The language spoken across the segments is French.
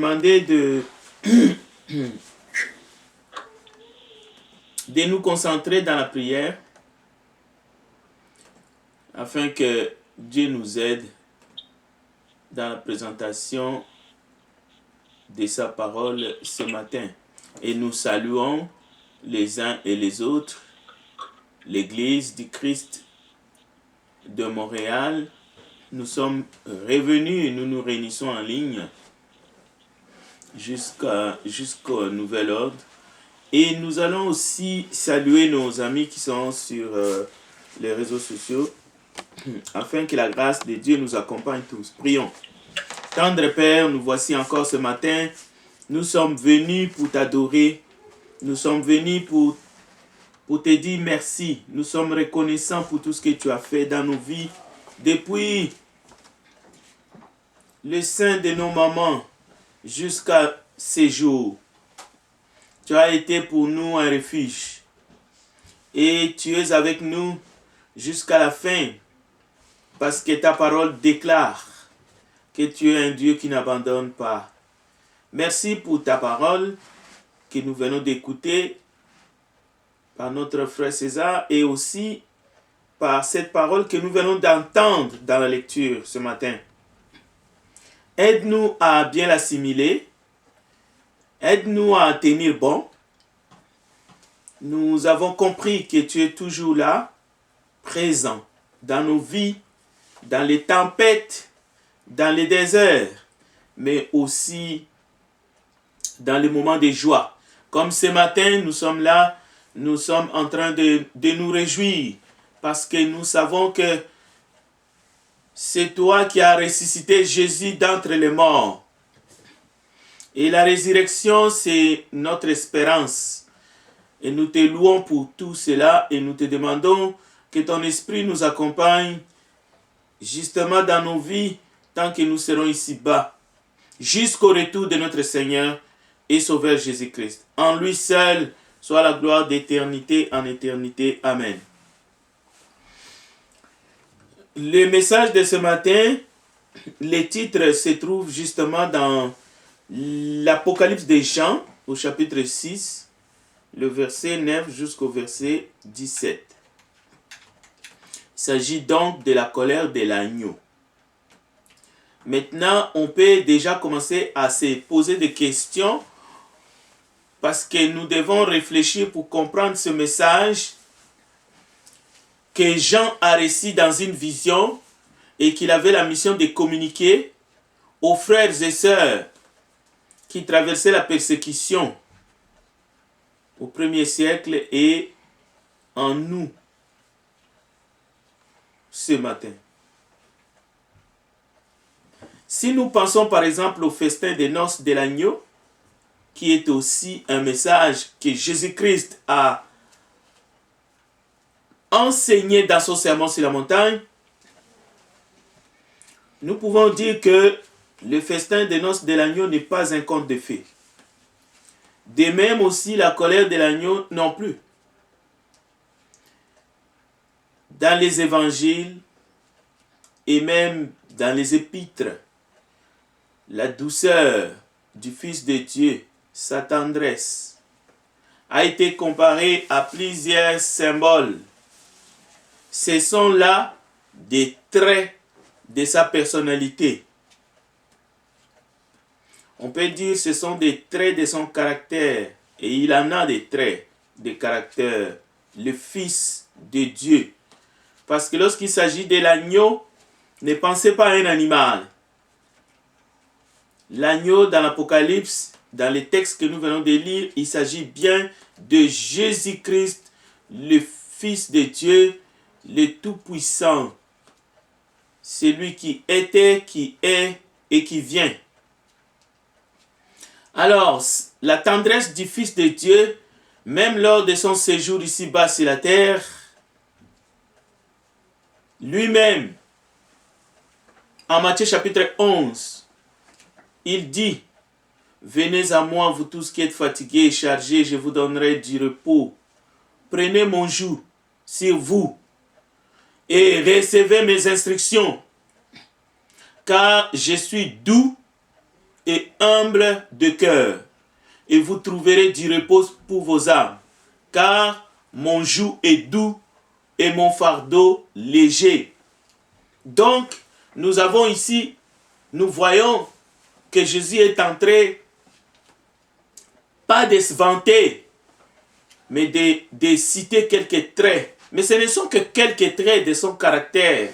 Demander de nous concentrer dans la prière afin que Dieu nous aide dans la présentation de sa parole ce matin. Et nous saluons les uns et les autres l'Église du Christ de Montréal. Nous sommes revenus et nous nous réunissons en ligne jusqu'au nouvel ordre. Et nous allons aussi saluer nos amis qui sont sur les réseaux sociaux afin que la grâce de Dieu nous accompagne tous. Prions. Tendre Père, nous voici encore ce matin. Nous sommes venus pour t'adorer. Nous sommes venus pour te dire merci. Nous sommes reconnaissants pour tout ce que tu as fait dans nos vies depuis le sein de nos mamans jusqu'à ces jours. Tu as été pour nous un refuge et tu es avec nous jusqu'à la fin parce que ta parole déclare que tu es un Dieu qui n'abandonne pas. Merci pour ta parole que nous venons d'écouter par notre frère César et aussi par cette parole que nous venons d'entendre dans la lecture ce matin. Aide-nous à bien l'assimiler. Aide-nous à tenir bon. Nous avons compris que tu es toujours là, présent dans nos vies, dans les tempêtes, dans les déserts, mais aussi dans les moments de joie. Comme ce matin, nous sommes là, nous sommes en train de nous réjouir parce que nous savons que c'est toi qui as ressuscité Jésus d'entre les morts. Et la résurrection, c'est notre espérance. Et nous te louons pour tout cela et nous te demandons que ton esprit nous accompagne justement dans nos vies tant que nous serons ici-bas, jusqu'au retour de notre Seigneur et Sauveur Jésus-Christ. En lui seul soit la gloire d'éternité en éternité. Amen. Le message de ce matin, les titres se trouvent justement dans l'Apocalypse de Jean, au chapitre 6, le verset 9 jusqu'au verset 17. Il s'agit donc de la colère de l'agneau. Maintenant, on peut déjà commencer à se poser des questions parce que nous devons réfléchir pour comprendre ce message que Jean a reçu dans une vision et qu'il avait la mission de communiquer aux frères et sœurs qui traversaient la persécution au 1er siècle et en nous ce matin. Si nous pensons par exemple au festin des noces de l'agneau, qui est aussi un message que Jésus-Christ a enseigné dans son sermon sur la montagne, nous pouvons dire que le festin des noces de l'agneau n'est pas un conte de fées. De même aussi la colère de l'agneau non plus. Dans les évangiles et même dans les épîtres, la douceur du Fils de Dieu, sa tendresse, a été comparée à plusieurs symboles. Ce sont là des traits de sa personnalité. On peut dire que ce sont des traits de son caractère. Et il en a des traits de caractère. Le Fils de Dieu. Parce que lorsqu'il s'agit de l'agneau, ne pensez pas à un animal. L'agneau dans l'Apocalypse, dans les textes que nous venons de lire, il s'agit bien de Jésus-Christ, le Fils de Dieu, le Tout-Puissant. Celui qui était, qui est et qui vient. Alors, la tendresse du Fils de Dieu, même lors de son séjour ici-bas sur la terre, lui-même, en Matthieu chapitre 11, il dit, « Venez à moi, vous tous qui êtes fatigués et chargés, je vous donnerai du repos. Prenez mon joug sur vous et recevez mes instructions, car je suis doux et humble de cœur, et vous trouverez du repos pour vos âmes, car mon joug est doux et mon fardeau léger. Donc, nous voyons que Jésus est entré, pas de se vanter, mais de citer quelques traits. Mais ce ne sont que quelques traits de son caractère.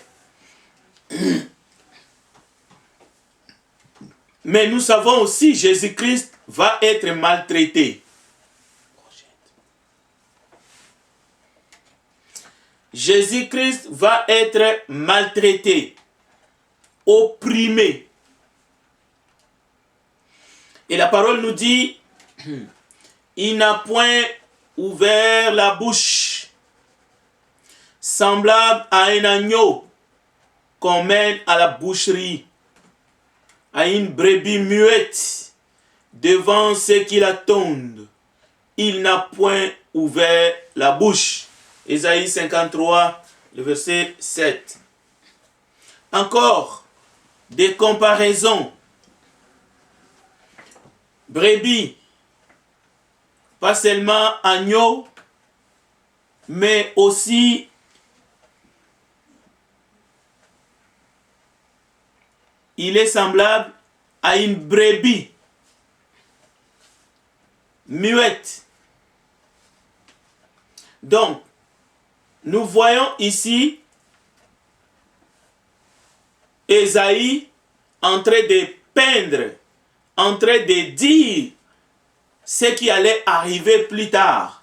Mais nous savons aussi que Jésus-Christ va être maltraité. Jésus-Christ va être maltraité, opprimé. Et la parole nous dit, il n'a point ouvert la bouche, semblable à un agneau qu'on mène à la boucherie, à une brebis muette devant ceux qui l'attendent. Il n'a point ouvert la bouche. Ésaïe 53, le verset 7. Encore des comparaisons. Brebis, pas seulement agneau, mais aussi il est semblable à une brebis muette. Donc, nous voyons ici Ésaïe en train de peindre, en train de dire ce qui allait arriver plus tard.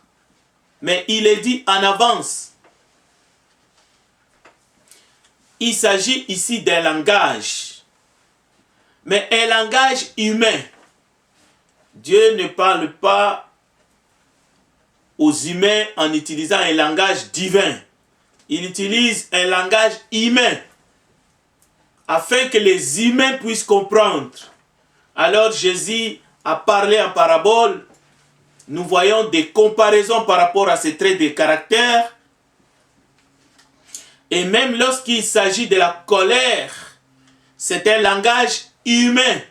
Mais il est dit en avance. Il s'agit ici d'un langage, mais un langage humain. Dieu ne parle pas aux humains en utilisant un langage divin. Il utilise un langage humain afin que les humains puissent comprendre. Alors Jésus a parlé en parabole. Nous voyons des comparaisons par rapport à ces traits de caractère. Et même lorsqu'il s'agit de la colère, c'est un langage humain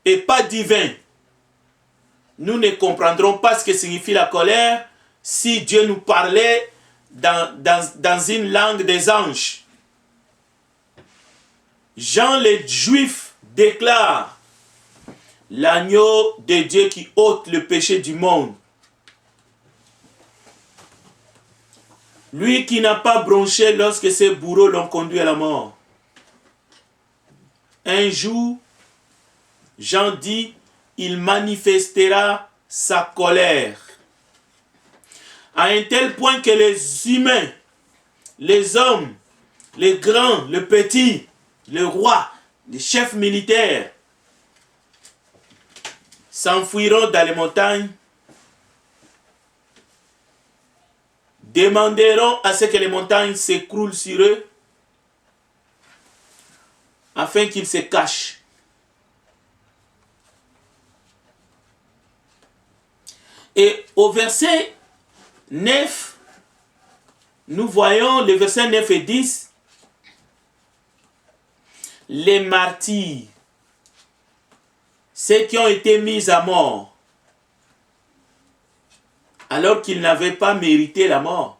et pas divin. Nous ne comprendrons pas ce que signifie la colère si Dieu nous parlait dans une langue des anges. Jean le Juif déclare l'agneau de Dieu qui ôte le péché du monde. Lui qui n'a pas bronché lorsque ses bourreaux l'ont conduit à la mort. Un jour, Jean dit, il manifestera sa colère. À un tel point que les humains, les hommes, les grands, les petits, les rois, les chefs militaires, s'enfuiront dans les montagnes, demanderont à ce que les montagnes s'écroulent sur eux, afin qu'ils se cachent. Et au verset 9, nous voyons le verset 9 et 10, les martyrs, ceux qui ont été mis à mort, alors qu'ils n'avaient pas mérité la mort,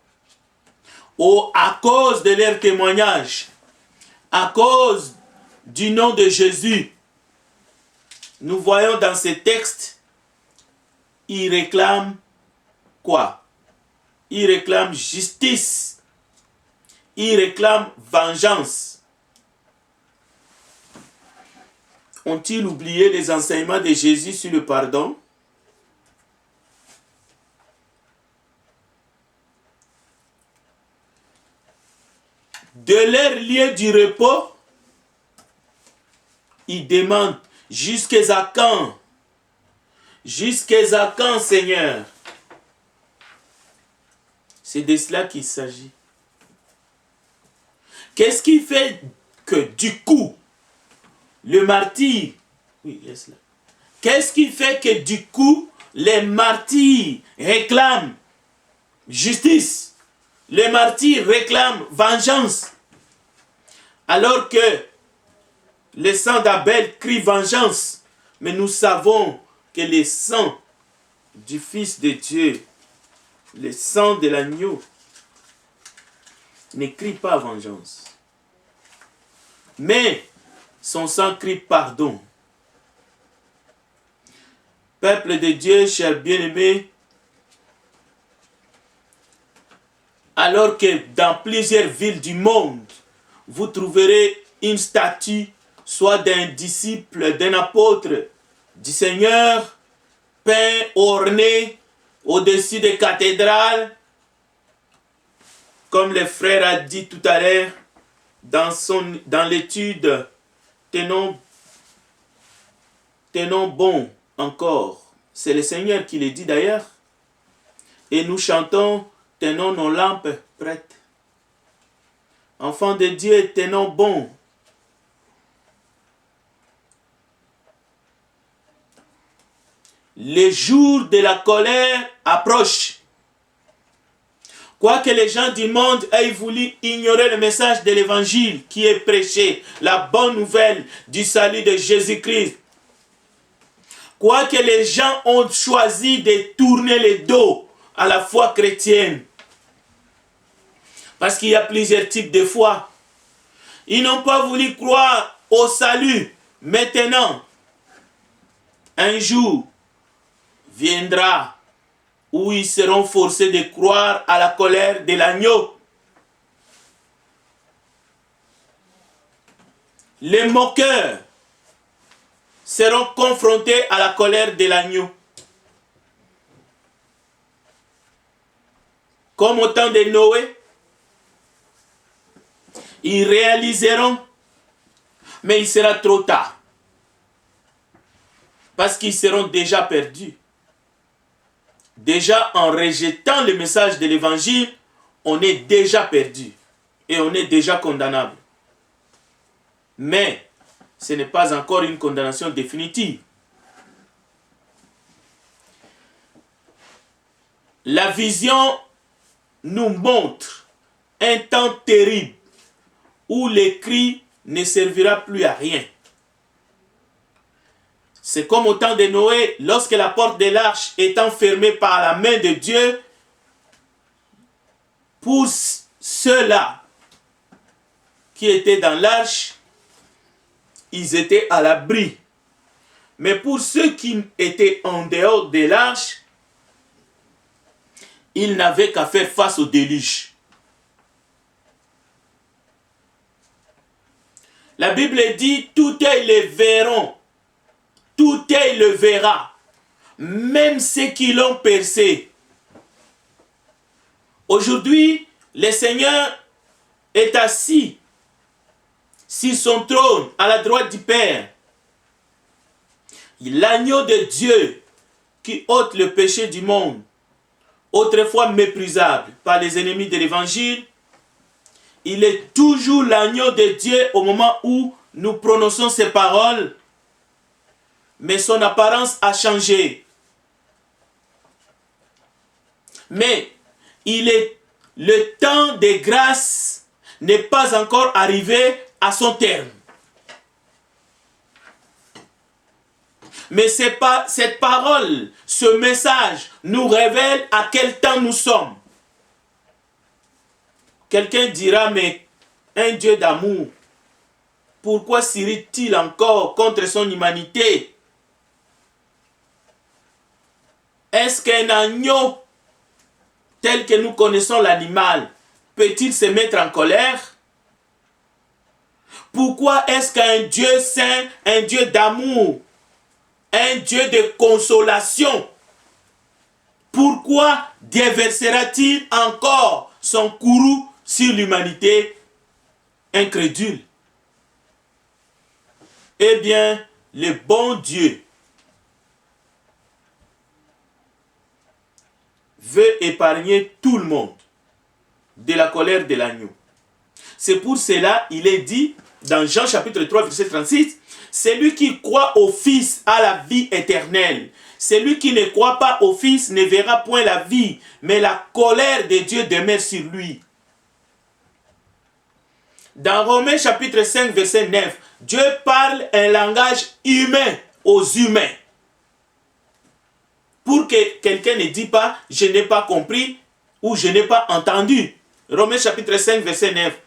ou à cause de leur témoignage, à cause du nom de Jésus. Nous voyons dans ces textes, ils réclament quoi? Ils réclament justice. Ils réclament vengeance. Ont-ils oublié les enseignements de Jésus sur le pardon? De leur lieu du repos, ils demandent jusqu'à quand? Jusqu'à quand, Seigneur? C'est de cela qu'il s'agit. Qu'est-ce qui fait que du coup, le martyr, oui, laisse-la. Qu'est-ce qui fait que du coup, les martyrs réclament justice? Les martyrs réclament vengeance. Alors que le sang d'Abel crie vengeance. Mais nous savons que le sang du Fils de Dieu, le sang de l'agneau, ne crie pas vengeance. Mais son sang crie pardon. Peuple de Dieu, chers bien-aimés, alors que dans plusieurs villes du monde, vous trouverez une statue, soit d'un disciple, d'un apôtre du Seigneur, peint, orné, au-dessus des cathédrales, comme le frère a dit tout à l'heure, dans l'étude, tenons bon encore. C'est le Seigneur qui le dit d'ailleurs. Et nous chantons, tenons nos lampes prêtes. Enfants de Dieu, tenons bon. Les jours de la colère approchent. Quoique les gens du monde aient voulu ignorer le message de l'évangile qui est prêché, la bonne nouvelle du salut de Jésus-Christ, quoique les gens ont choisi de tourner le dos à la foi chrétienne, parce qu'il y a plusieurs types de foi, ils n'ont pas voulu croire au salut. Maintenant, un jour viendra où ils seront forcés de croire à la colère de l'agneau. Les moqueurs seront confrontés à la colère de l'agneau. Comme au temps de Noé, ils réaliseront, mais il sera trop tard. Parce qu'ils seront déjà perdus. Déjà en rejetant le message de l'évangile, on est déjà perdu et on est déjà condamnable. Mais ce n'est pas encore une condamnation définitive. La vision nous montre un temps terrible où le cri ne servira plus à rien. C'est comme au temps de Noé, lorsque la porte de l'arche étant fermée par la main de Dieu, pour ceux-là qui étaient dans l'arche, ils étaient à l'abri. Mais pour ceux qui étaient en dehors de l'arche, ils n'avaient qu'à faire face au déluge. La Bible dit, tout œil le verront. Tout œil le verra, même ceux qui l'ont percé. Aujourd'hui, le Seigneur est assis sur son trône à la droite du Père. L'agneau de Dieu qui ôte le péché du monde, autrefois méprisable par les ennemis de l'Évangile, il est toujours l'agneau de Dieu au moment où nous prononçons ces paroles. Mais son apparence a changé. Mais le temps de grâce n'est pas encore arrivé à son terme. Mais cette parole, ce message nous révèle à quel temps nous sommes. Quelqu'un dira, mais un Dieu d'amour, pourquoi s'irrite-t-il encore contre son humanité? Est-ce qu'un agneau, tel que nous connaissons l'animal, peut-il se mettre en colère? Pourquoi est-ce qu'un Dieu saint, un Dieu d'amour, un Dieu de consolation, pourquoi déversera-t-il encore son courroux sur l'humanité incrédule? Eh bien, le bon Dieu veut épargner tout le monde de la colère de l'agneau. C'est pour cela il est dit dans Jean chapitre 3 verset 36, celui qui croit au Fils a la vie éternelle. Celui qui ne croit pas au Fils ne verra point la vie, mais la colère de Dieu demeure sur lui. Dans Romains chapitre 5 verset 9, Dieu parle un langage humain aux humains. Pour que quelqu'un ne dise pas « je n'ai pas compris » ou « je n'ai pas entendu ». Romains chapitre 5, verset 9.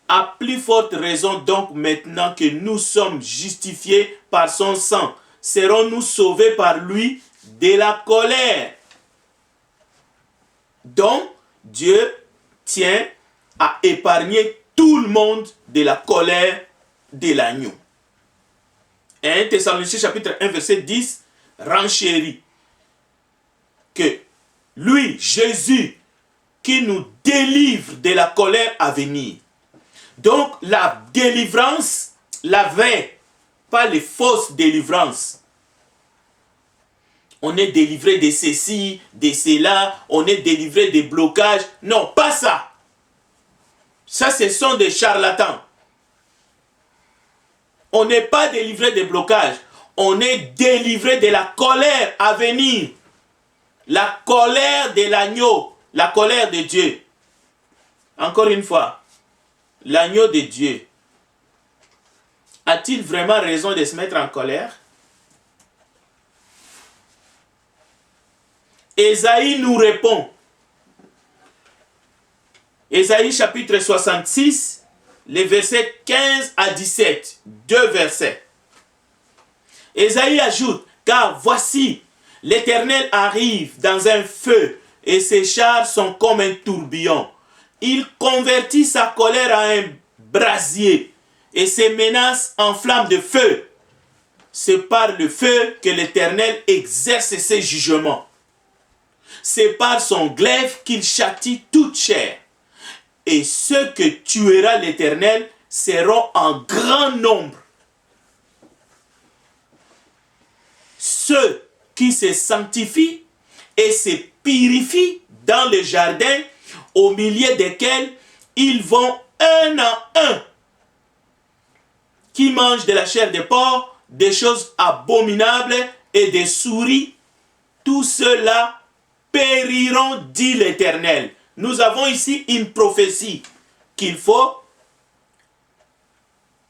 À plus forte raison donc maintenant que nous sommes justifiés par son sang, serons-nous sauvés par lui de la colère. Donc, Dieu tient à épargner tout le monde de la colère de l'agneau. 1 Thessaloniciens chapitre 1 verset 10 renchérit que lui, Jésus, qui nous délivre de la colère à venir. Donc la délivrance, la vraie, pas les fausses délivrances. On est délivré de ceci, de cela, on est délivré des blocages. Non, pas ça. Ça, ce sont des charlatans. On n'est pas délivré des blocages. On est délivré de la colère à venir. La colère de l'agneau, la colère de Dieu. Encore une fois, l'agneau de Dieu a-t-il vraiment raison de se mettre en colère? Ésaïe nous répond. Ésaïe chapitre 66, les versets 15 à 17, deux versets. Ésaïe ajoute, car voici, l'Éternel arrive dans un feu et ses chars sont comme un tourbillon. Il convertit sa colère en un brasier et ses menaces en flammes de feu. C'est par le feu que l'Éternel exerce ses jugements. C'est par son glaive qu'il châtie toute chair. Et ceux que tuera l'Éternel seront en grand nombre. Ceux qui se sanctifient et se purifient dans le jardin au milieu desquels ils vont un à un, qui mangent de la chair de porc, des choses abominables et des souris, tous ceux-là périront, dit l'Éternel. Nous avons ici une prophétie qu'il faut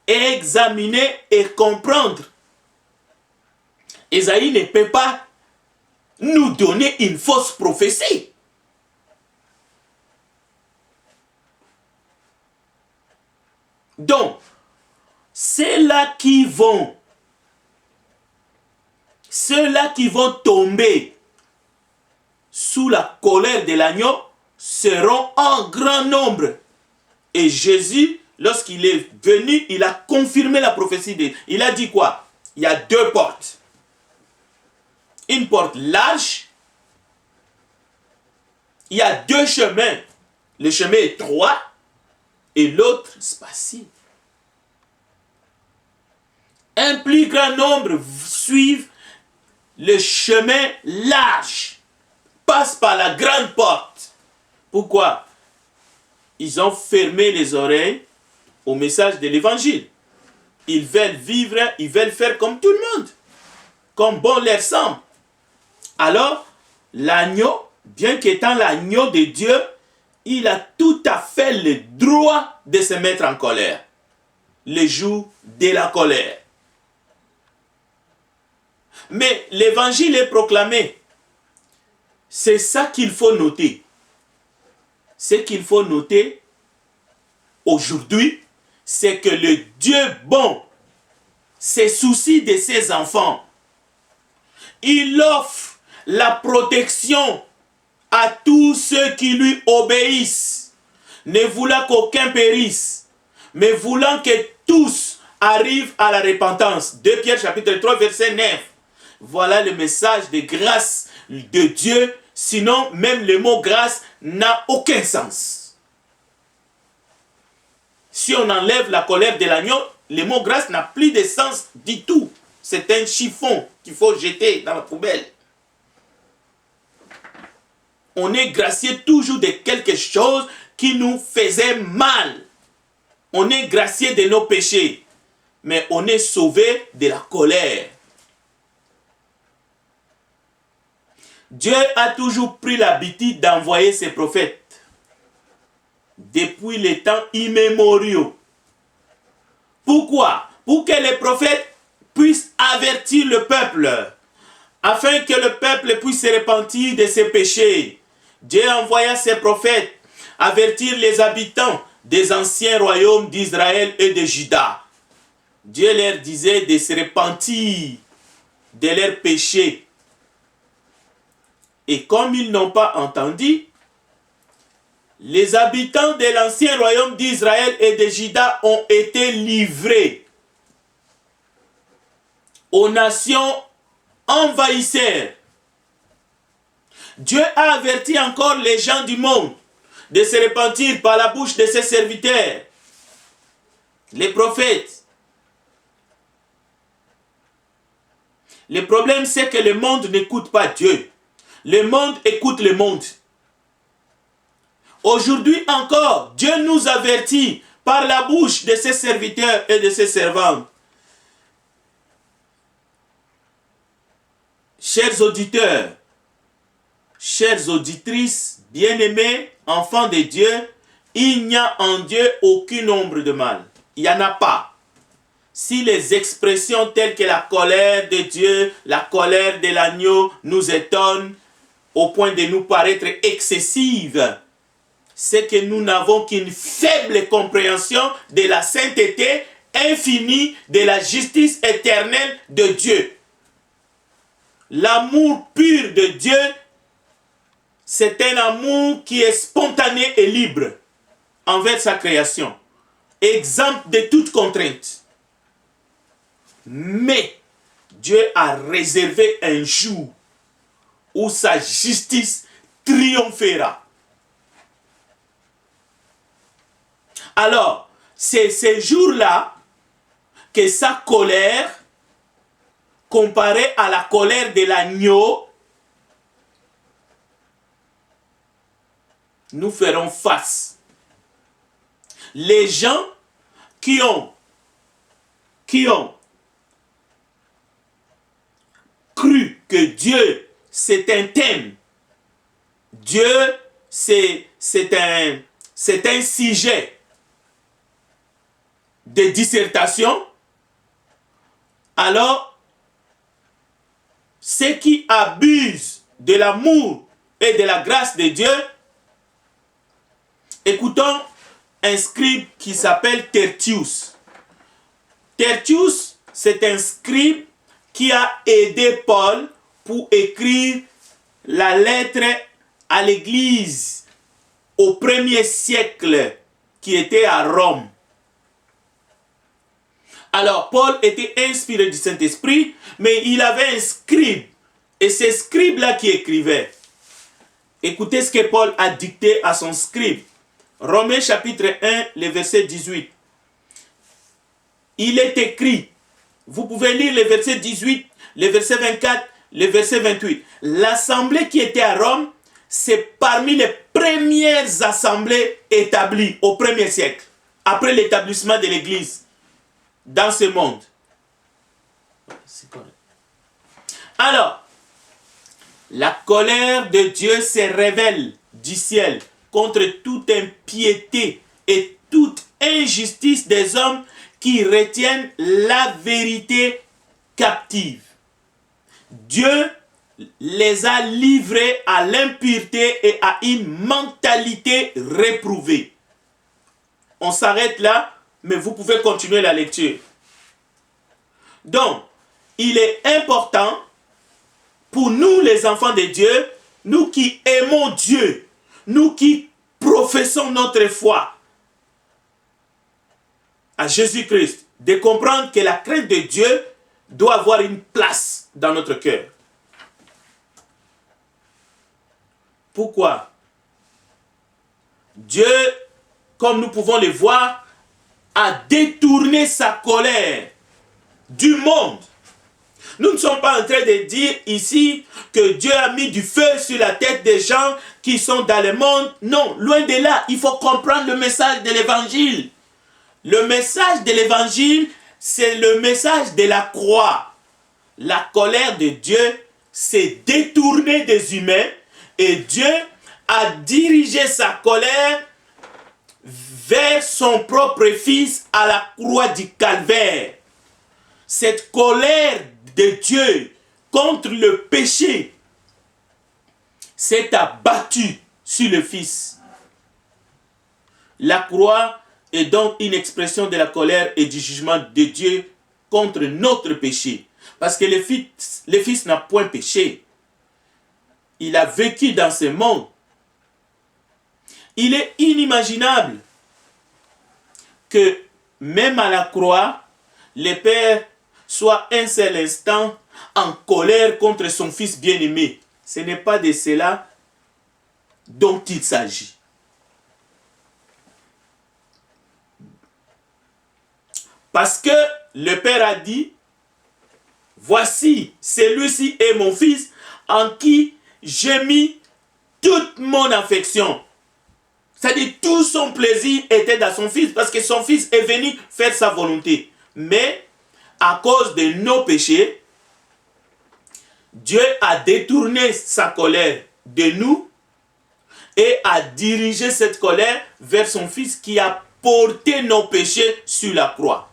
examiner et comprendre. Ésaïe ne peut pas nous donner une fausse prophétie. Donc, ceux-là qui vont tomber sous la colère de l'agneau seront en grand nombre. Et Jésus, lorsqu'il est venu, il a confirmé la prophétie. Il a dit quoi? Il y a deux portes. Une porte large. Il y a deux chemins. Le chemin est étroit et l'autre spacieux. Un plus grand nombre suivent le chemin large, passent par la grande porte. Pourquoi? Ils ont fermé les oreilles au message de l'évangile. Ils veulent vivre, ils veulent faire comme tout le monde, comme bon leur semble. Alors, l'agneau, bien qu'étant l'agneau de Dieu, il a tout à fait le droit de se mettre en colère. Le jour de la colère. Mais l'évangile est proclamé. C'est ça qu'il faut noter. Ce qu'il faut noter aujourd'hui, c'est que le Dieu bon se soucie de ses enfants. Il offre la protection à tous ceux qui lui obéissent, ne voulant qu'aucun périsse, mais voulant que tous arrivent à la repentance. 2 Pierre chapitre 3 verset 9. Voilà le message de grâce de Dieu. Sinon, même le mot grâce n'a aucun sens. Si on enlève la colère de l'agneau, le mot grâce n'a plus de sens du tout. C'est un chiffon qu'il faut jeter dans la poubelle. On est gracié toujours de quelque chose qui nous faisait mal. On est gracié de nos péchés. Mais on est sauvé de la colère. Dieu a toujours pris l'habitude d'envoyer ses prophètes. Depuis les temps immémoriaux. Pourquoi? Pour que les prophètes puisse avertir le peuple, afin que le peuple puisse se repentir de ses péchés. Dieu envoya ses prophètes avertir les habitants des anciens royaumes d'Israël et de Juda. Dieu leur disait de se repentir de leurs péchés. Et comme ils n'ont pas entendu, les habitants de l'ancien royaume d'Israël et de Juda ont été livrés aux nations envahisseurs. Dieu a averti encore les gens du monde de se repentir par la bouche de ses serviteurs, les prophètes. Le problème, c'est que le monde n'écoute pas Dieu. Le monde écoute le monde. Aujourd'hui encore, Dieu nous avertit par la bouche de ses serviteurs et de ses servantes. Chers auditeurs, chères auditrices, bien-aimés, enfants de Dieu, il n'y a en Dieu aucune ombre de mal. Il n'y en a pas. Si les expressions telles que la colère de Dieu, la colère de l'agneau nous étonnent au point de nous paraître excessives, c'est que nous n'avons qu'une faible compréhension de la sainteté infinie, de la justice éternelle de Dieu. L'amour pur de Dieu, c'est un amour qui est spontané et libre envers sa création, exempt de toute contrainte. Mais Dieu a réservé un jour où sa justice triomphera. Alors, c'est ce jour-là que sa colère, comparée à la colère de l'agneau, nous ferons face. Les gens qui ont cru que Dieu, c'est un thème, Dieu, c'est un sujet de dissertation, alors ceux qui abusent de l'amour et de la grâce de Dieu, écoutons un scribe qui s'appelle Tertius. Tertius, c'est un scribe qui a aidé Paul pour écrire la lettre à l'église au 1er siècle qui était à Rome. Alors, Paul était inspiré du Saint-Esprit, mais il avait un scribe. Et c'est ce scribe-là qui écrivait. Écoutez ce que Paul a dicté à son scribe. Romains chapitre 1, le verset 18. Il est écrit, vous pouvez lire le verset 18, le verset 24, le verset 28. L'assemblée qui était à Rome, c'est parmi les premières assemblées établies au 1er siècle, après l'établissement de l'Église dans ce monde. Alors, la colère de Dieu se révèle du ciel contre toute impiété et toute injustice des hommes qui retiennent la vérité captive. Dieu les a livrés à l'impureté et à une mentalité réprouvée. On s'arrête là, mais vous pouvez continuer la lecture. Donc, il est important pour nous les enfants de Dieu, nous qui aimons Dieu, nous qui professons notre foi à Jésus-Christ, de comprendre que la crainte de Dieu doit avoir une place dans notre cœur. Pourquoi? Dieu, comme nous pouvons le voir, a détourné sa colère du monde. Nous ne sommes pas en train de dire ici que Dieu a mis du feu sur la tête des gens qui sont dans le monde. Non, loin de là, il faut comprendre le message de l'évangile. Le message de l'évangile, c'est le message de la croix. La colère de Dieu s'est détournée des humains et Dieu a dirigé sa colère vers son propre fils à la croix du calvaire. cette colère de Dieu contre le péché s'est abattue sur le Fils. La croix est donc une expression de la colère et du jugement de Dieu contre notre péché. Parce que le Fils n'a point péché. Il a vécu dans ce monde. Il est inimaginable que même à la croix, le Père soit un seul instant en colère contre son Fils bien-aimé. Ce n'est pas de cela dont il s'agit. Parce que le Père a dit, voici, celui-ci est mon Fils en qui j'ai mis toute mon affection. C'est-à-dire tout son plaisir était dans son Fils parce que son Fils est venu faire sa volonté. Mais à cause de nos péchés, Dieu a détourné sa colère de nous et a dirigé cette colère vers son Fils qui a porté nos péchés sur la croix.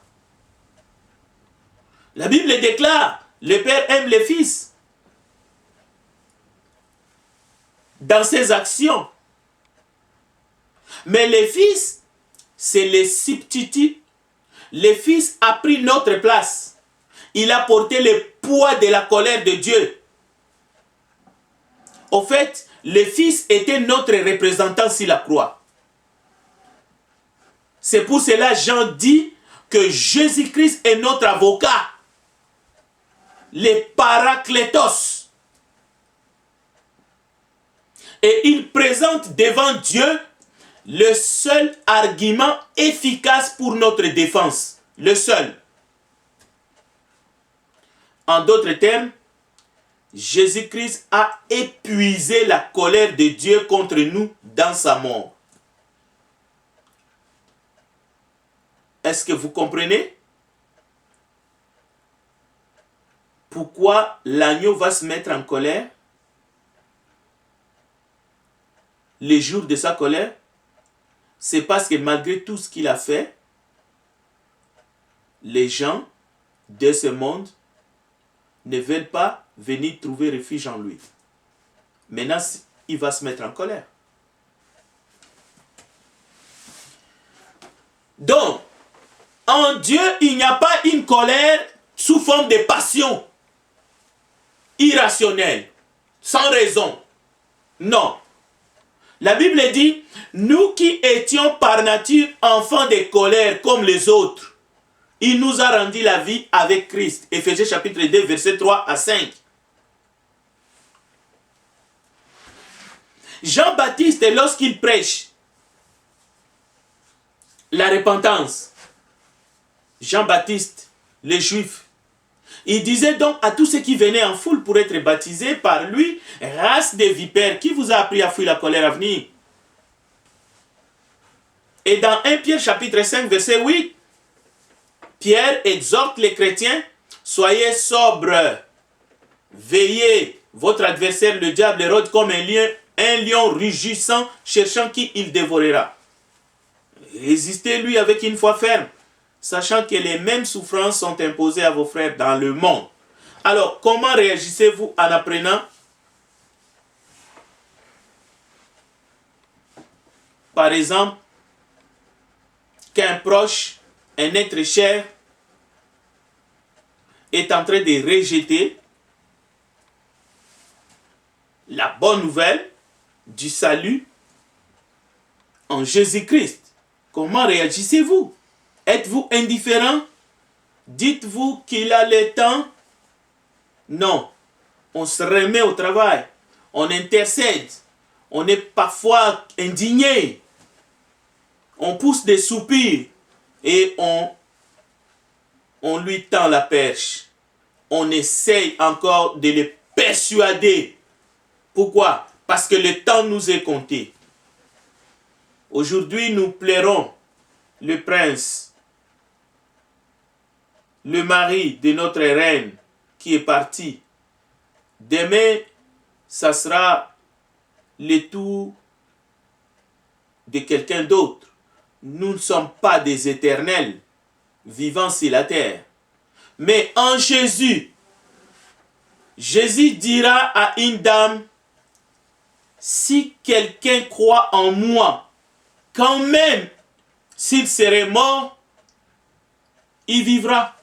La Bible déclare, le Père aime le Fils dans ses actions. Mais le Fils, c'est le substitut. Le Fils a pris notre place. Il a porté le poids de la colère de Dieu. Au fait, le Fils était notre représentant sur la croix. C'est pour cela Jean dit que Jésus-Christ est notre avocat. Le Paraclétos. Et il présente devant Dieu le seul argument efficace pour notre défense. Le seul. En d'autres termes, Jésus-Christ a épuisé la colère de Dieu contre nous dans sa mort. Est-ce que vous comprenez? Pourquoi l'agneau va se mettre en colère les jours de sa colère? C'est parce que malgré tout ce qu'il a fait, les gens de ce monde ne veulent pas venir trouver refuge en lui. Maintenant, il va se mettre en colère. Donc, en Dieu, il n'y a pas une colère sous forme de passion irrationnelle, sans raison. Non. La Bible dit, nous qui étions par nature enfants de colère comme les autres, il nous a rendu la vie avec Christ. Éphésiens chapitre 2, versets 3 à 5. Jean-Baptiste, lorsqu'il prêche la repentance, Jean-Baptiste, les Juifs, il disait donc à tous ceux qui venaient en foule pour être baptisés par lui, race de vipères, qui vous a appris à fuir la colère à venir? Et dans 1 Pierre chapitre 5, verset 8, Pierre exhorte les chrétiens, soyez sobres, veillez, votre adversaire le diable rôde comme un lion rugissant, cherchant qui il dévorera. Résistez-lui avec une foi ferme, sachant que les mêmes souffrances sont imposées à vos frères dans le monde. Alors, comment réagissez-vous en apprenant, par exemple, qu'un proche, un être cher, est en train de rejeter la bonne nouvelle du salut en Jésus-Christ? Comment réagissez-vous? Êtes-vous indifférent? Dites-vous qu'il a le temps? Non. On se remet au travail. On intercède. On est parfois indigné. On pousse des soupirs et on lui tend la perche. On essaye encore de le persuader. Pourquoi? Parce que le temps nous est compté. Aujourd'hui, nous plairons le prince, le mari de notre reine qui est parti. Demain, ça sera le tour de quelqu'un d'autre. Nous ne sommes pas des éternels vivant sur la terre. Mais en Jésus, Jésus dira à une dame, si quelqu'un croit en moi, quand même, s'il serait mort, il vivra.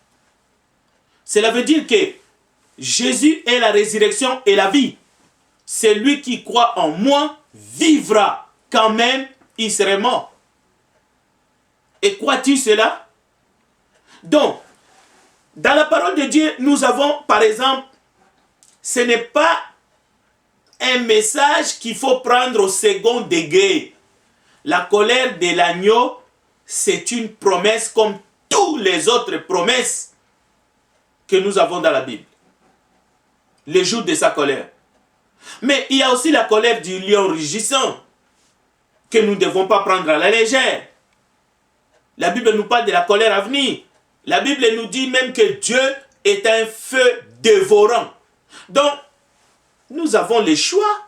Cela veut dire que Jésus est la résurrection et la vie. Celui qui croit en moi vivra, quand même, il serait mort. Et crois-tu cela? Donc, dans la parole de Dieu, nous avons, par exemple, ce n'est pas un message qu'il faut prendre au second degré. La colère de l'agneau, c'est une promesse comme toutes les autres promesses que nous avons dans la Bible. Le jour de sa colère. Mais il y a aussi la colère du lion rugissant que nous ne devons pas prendre à la légère. La Bible nous parle de la colère à venir. La Bible nous dit même que Dieu est un feu dévorant. Donc, nous avons le choix.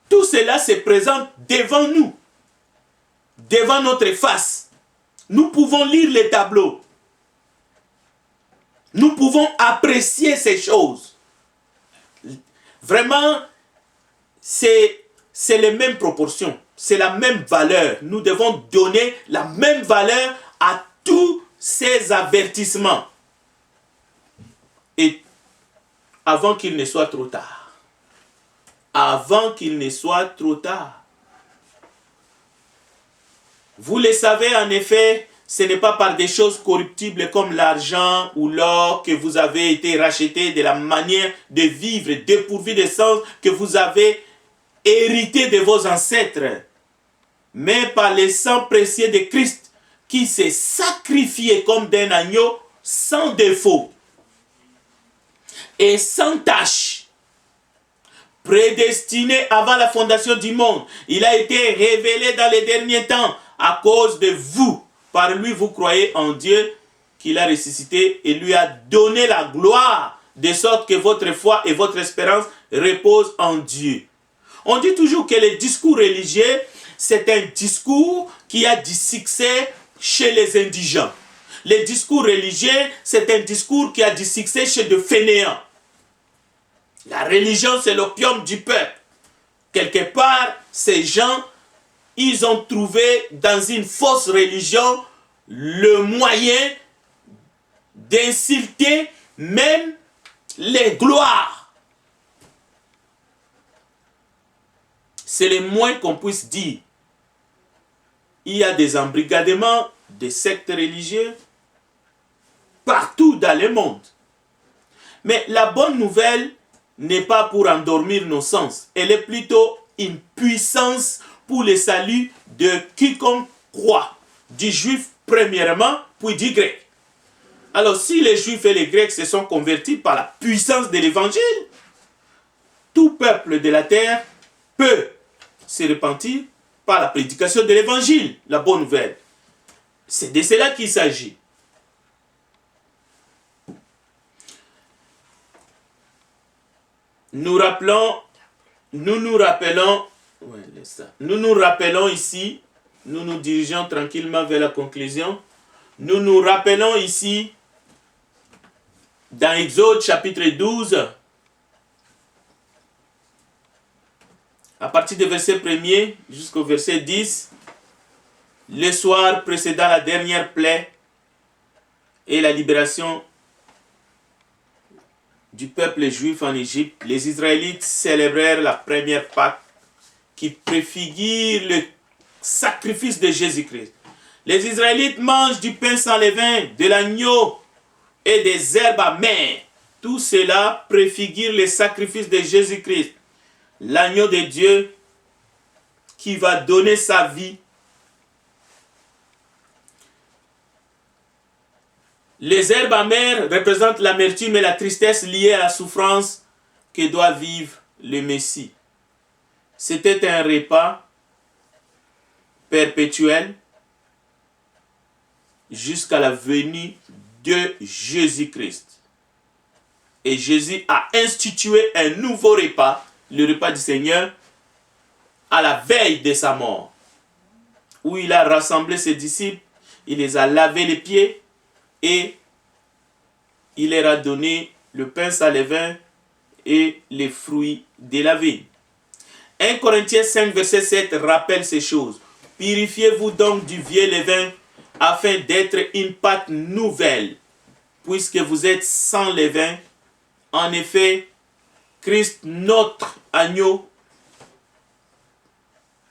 Tout cela se présente devant nous, devant notre face. Nous pouvons lire les tableaux. Nous pouvons apprécier ces choses. Vraiment, c'est les mêmes proportions, c'est la même valeur. Nous devons donner la même valeur à tous ces avertissements. Et avant qu'il ne soit trop tard. Avant qu'il ne soit trop tard. Vous le savez en effet, ce n'est pas par des choses corruptibles comme l'argent ou l'or que vous avez été racheté de la manière de vivre dépourvue de sens que vous avez hérité de vos ancêtres, mais par le sang précieux de Christ qui s'est sacrifié comme d'un agneau sans défaut et sans tache, prédestiné avant la fondation du monde. Il a été révélé dans les derniers temps à cause de vous. Par lui, vous croyez en Dieu qu'il a ressuscité et lui a donné la gloire, de sorte que votre foi et votre espérance reposent en Dieu. On dit toujours que le discours religieux, c'est un discours qui a du succès chez les indigents. Le discours religieux, c'est un discours qui a du succès chez les fainéants. La religion, c'est l'opium du peuple. Quelque part, ces gens, ils ont trouvé dans une fausse religion le moyen d'insulter même les gloires. C'est le moins qu'on puisse dire. Il y a des embrigadements, des sectes religieux partout dans le monde. Mais la bonne nouvelle n'est pas pour endormir nos sens. Elle est plutôt une puissance pour le salut de quiconque croit, du juif premièrement, puis du grec. Alors si les juifs et les grecs se sont convertis par la puissance de l'évangile, tout peuple de la terre peut se repentir par la prédication de l'évangile, la bonne nouvelle. C'est de cela qu'il s'agit. Nous nous rappelons ici, nous nous dirigeons tranquillement vers la conclusion, nous nous rappelons ici, dans Exode chapitre 12, à partir du verset 1er jusqu'au verset 10, le soir précédant la dernière plaie et la libération du peuple juif en Égypte, les Israélites célébrèrent la première Pâque qui préfigure le sacrifice de Jésus-Christ. Les Israélites mangent du pain sans levain, de l'agneau et des herbes amères. Tout cela préfigure le sacrifice de Jésus-Christ, l'agneau de Dieu qui va donner sa vie. Les herbes amères représentent l'amertume et la tristesse liées à la souffrance que doit vivre le Messie. C'était un repas perpétuel jusqu'à la venue de Jésus-Christ. Et Jésus a institué un nouveau repas, le repas du Seigneur, à la veille de sa mort, où il a rassemblé ses disciples, il les a lavé les pieds, et il leur a donné le pain sans levain et les fruits de la vigne. 1 Corinthiens 5, verset 7 rappelle ces choses. Purifiez-vous donc du vieux levain afin d'être une pâte nouvelle, puisque vous êtes sans levain. En effet, Christ, notre agneau,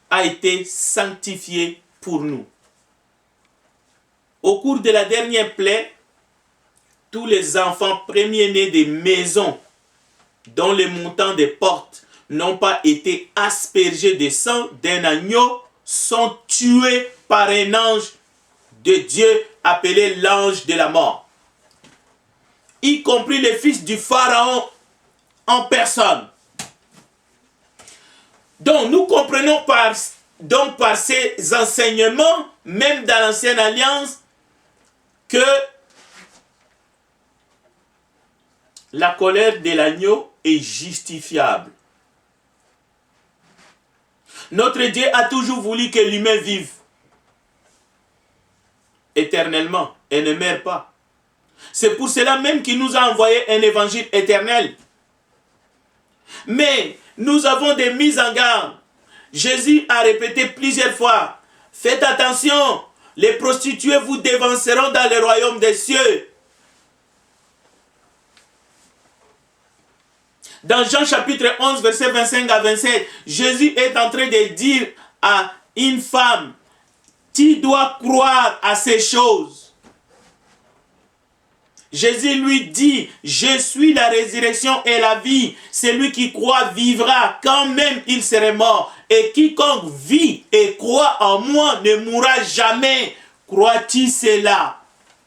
a été sanctifié pour nous. Au cours de la dernière plaie, tous les enfants premiers-nés des maisons dont les montants des portes n'ont pas été aspergés de sang d'un agneau sont tués par un ange de Dieu appelé l'ange de la mort, y compris les fils du Pharaon en personne. Donc nous comprenons par ces enseignements, même dans l'Ancienne Alliance, que la colère de l'agneau est justifiable. Notre Dieu a toujours voulu que l'humain vive éternellement et ne meure pas. C'est pour cela même qu'il nous a envoyé un évangile éternel. Mais nous avons des mises en garde. Jésus a répété plusieurs fois, faites attention, les prostituées vous dévanceront dans le royaume des cieux. Dans Jean chapitre 11, verset 25 à 27, Jésus est en train de dire à une femme, tu dois croire à ces choses. Jésus lui dit, je suis la résurrection et la vie. Celui qui croit vivra quand même il serait mort. Et quiconque vit et croit en moi ne mourra jamais. Crois-tu cela?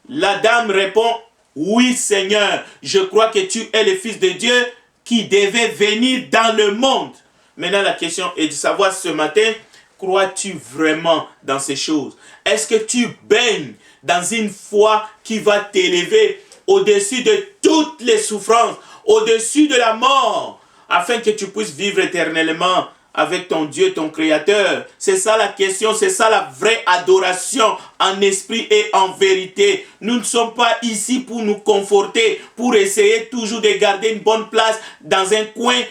La dame répond, oui Seigneur, je crois que tu es le Fils de Dieu qui devait venir dans le monde. Maintenant la question est de savoir ce matin, crois-tu vraiment dans ces choses? Est-ce que tu baignes dans une foi qui va t'élever au-dessus de toutes les souffrances, au-dessus de la mort, afin que tu puisses vivre éternellement avec ton Dieu, ton Créateur? C'est ça la question, c'est ça la vraie adoration en esprit et en vérité. Nous ne sommes pas ici pour nous conforter, pour essayer toujours de garder une bonne place dans un coin,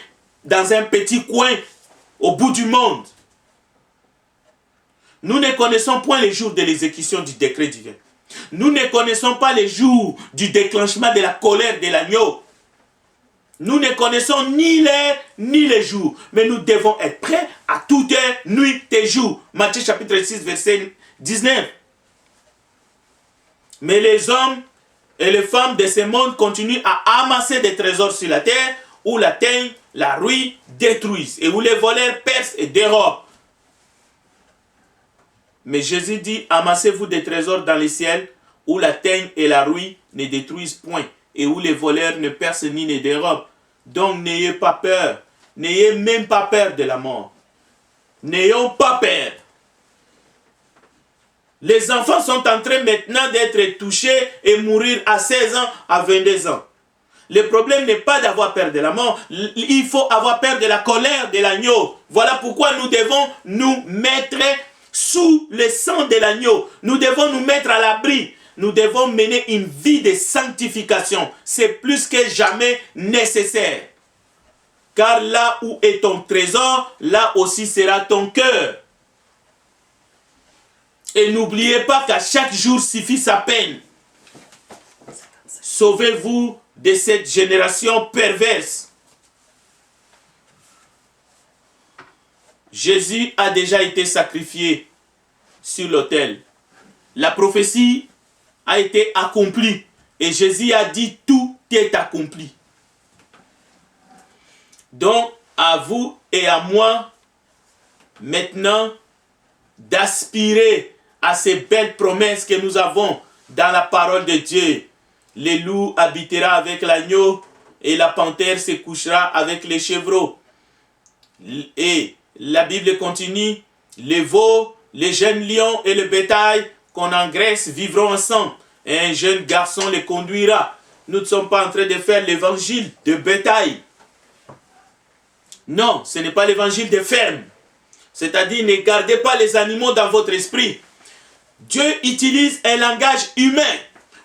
dans un petit coin au bout du monde. Nous ne connaissons point les jours de l'exécution du décret divin. Nous ne connaissons pas les jours du déclenchement de la colère de l'agneau. Nous ne connaissons ni l'heure ni les jours. Mais nous devons être prêts à toute heure, nuit et jour. Matthieu chapitre 6, verset 19. Mais les hommes et les femmes de ce monde continuent à amasser des trésors sur la terre, où la teigne, la rouille détruisent, et où les voleurs percent et dérobent. Mais Jésus dit, amassez-vous des trésors dans les ciels, où la teigne et la rouille ne détruisent point, et où les voleurs ne percent ni ne dérobent. Donc n'ayez pas peur, n'ayez même pas peur de la mort. N'ayons pas peur. Les enfants sont en train maintenant d'être touchés et mourir à 16 ans, à 22 ans. Le problème n'est pas d'avoir peur de la mort, il faut avoir peur de la colère de l'agneau. Voilà pourquoi nous devons nous mettre sous le sang de l'agneau. Nous devons nous mettre à l'abri. Nous devons mener une vie de sanctification. C'est plus que jamais nécessaire. Car là où est ton trésor, là aussi sera ton cœur. Et n'oubliez pas qu'à chaque jour suffit sa peine. Sauvez-vous de cette génération perverse. Jésus a déjà été sacrifié sur l'autel. La prophétie a été accomplie. Et Jésus a dit, tout est accompli. Donc, à vous et à moi, maintenant, d'aspirer à ces belles promesses que nous avons dans la parole de Dieu. Le loup habitera avec l'agneau et la panthère se couchera avec les chevreaux. Et la Bible continue, les veaux, les jeunes lions et le bétail qu'on engraisse vivront ensemble. Et un jeune garçon les conduira. Nous ne sommes pas en train de faire l'évangile de bétail. Non, ce n'est pas l'évangile de ferme. C'est-à-dire, ne gardez pas les animaux dans votre esprit. Dieu utilise un langage humain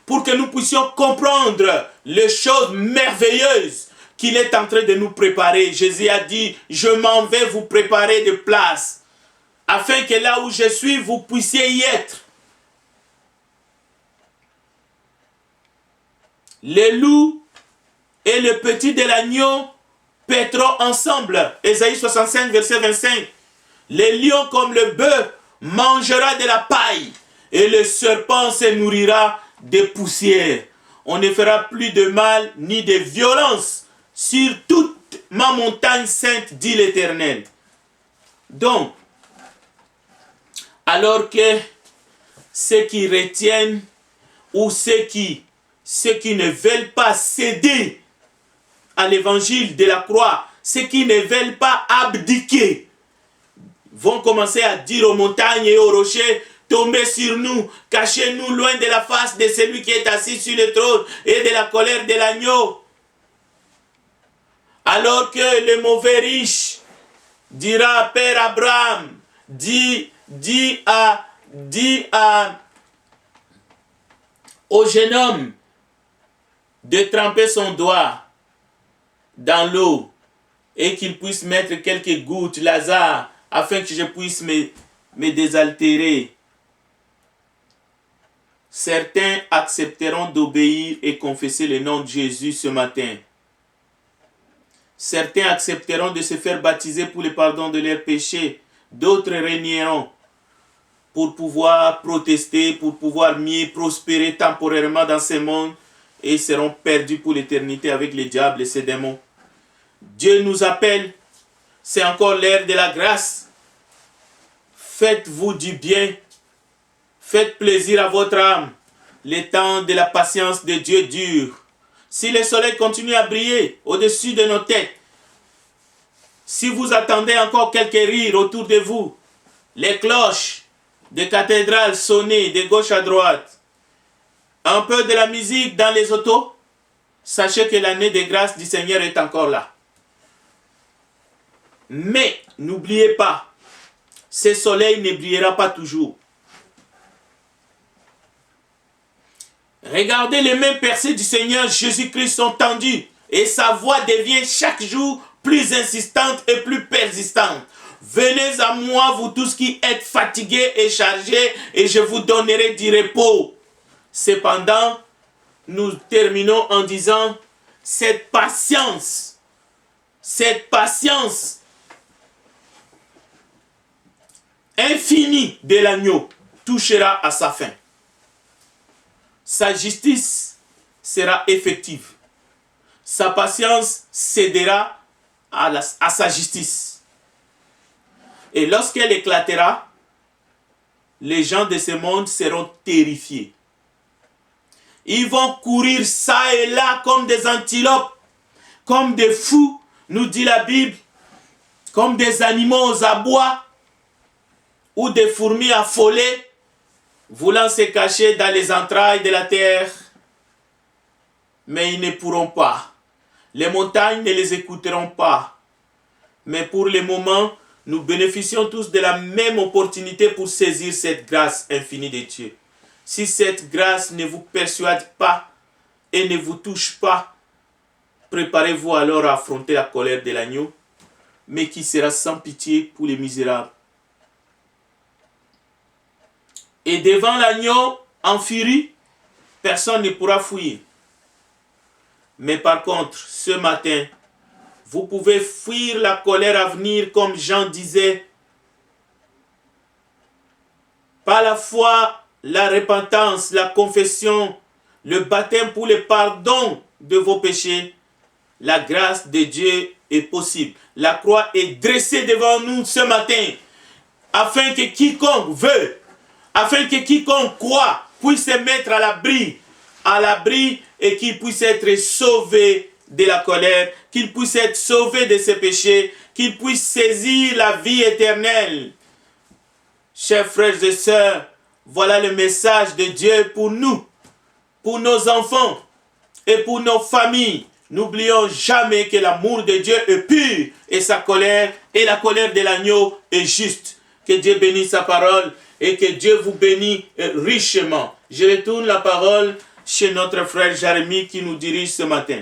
pour que nous puissions comprendre les choses merveilleuses qu'il est en train de nous préparer. Jésus a dit, je m'en vais vous préparer de place, afin que là où je suis, vous puissiez y être. Les loups et le petit de l'agneau paîtront ensemble. Ésaïe 65, verset 25. Les lions comme le bœuf mangera de la paille et le serpent se nourrira de poussière. On ne fera plus de mal ni de violence sur toute ma montagne sainte, dit l'Éternel. Donc, alors que ceux qui retiennent ou ceux qui ne veulent pas céder à l'évangile de la croix, ceux qui ne veulent pas abdiquer, vont commencer à dire aux montagnes et aux rochers, tombez sur nous, cachez-nous loin de la face de celui qui est assis sur le trône et de la colère de l'agneau. Alors que le mauvais riche dira à Père Abraham, dit au jeune homme de tremper son doigt dans l'eau et qu'il puisse mettre quelques gouttes, Lazare, afin que je puisse me désaltérer. Certains accepteront d'obéir et confesser le nom de Jésus ce matin. Certains accepteront de se faire baptiser pour le pardon de leurs péchés. D'autres régneront pour pouvoir protester, pour pouvoir mieux prospérer temporairement dans ce monde et seront perdus pour l'éternité avec les diables et ses démons. Dieu nous appelle, c'est encore l'ère de la grâce. Faites-vous du bien, faites plaisir à votre âme. Le temps de la patience de Dieu dure. Si le soleil continue à briller au-dessus de nos têtes, si vous attendez encore quelques rires autour de vous, les cloches des cathédrales sonnées de gauche à droite, un peu de la musique dans les autos, sachez que l'année de grâce du Seigneur est encore là. Mais n'oubliez pas, ce soleil ne brillera pas toujours. Regardez, les mains percées du Seigneur Jésus-Christ sont tendues et sa voix devient chaque jour plus insistante et plus persistante. Venez à moi, vous tous qui êtes fatigués et chargés, et je vous donnerai du repos. Cependant, nous terminons en disant, cette patience infinie de l'agneau touchera à sa fin. Sa justice sera effective. Sa patience cédera à sa justice. Et lorsqu'elle éclatera, les gens de ce monde seront terrifiés. Ils vont courir ça et là comme des antilopes, comme des fous, nous dit la Bible, comme des animaux aux abois ou des fourmis affolées, voulant se cacher dans les entrailles de la terre, mais ils ne pourront pas. Les montagnes ne les écouteront pas. Mais pour le moment, nous bénéficions tous de la même opportunité pour saisir cette grâce infinie de Dieu. Si cette grâce ne vous persuade pas et ne vous touche pas, préparez-vous alors à affronter la colère de l'agneau, mais qui sera sans pitié pour les misérables. Et devant l'agneau, en furie, personne ne pourra fuir. Mais par contre, ce matin, vous pouvez fuir la colère à venir, comme Jean disait, par la foi, la repentance, la confession, le baptême pour le pardon de vos péchés. La grâce de Dieu est possible. La croix est dressée devant nous ce matin, afin que quiconque veut, afin que quiconque croit puisse se mettre à l'abri et qu'il puisse être sauvé de la colère, qu'il puisse être sauvé de ses péchés, qu'il puisse saisir la vie éternelle. Chers frères et sœurs, voilà le message de Dieu pour nous, pour nos enfants et pour nos familles. N'oublions jamais que l'amour de Dieu est pur et sa colère et la colère de l'agneau est juste. Que Dieu bénisse sa parole et que Dieu vous bénisse richement. Je retourne la parole chez notre frère Jérémie qui nous dirige ce matin.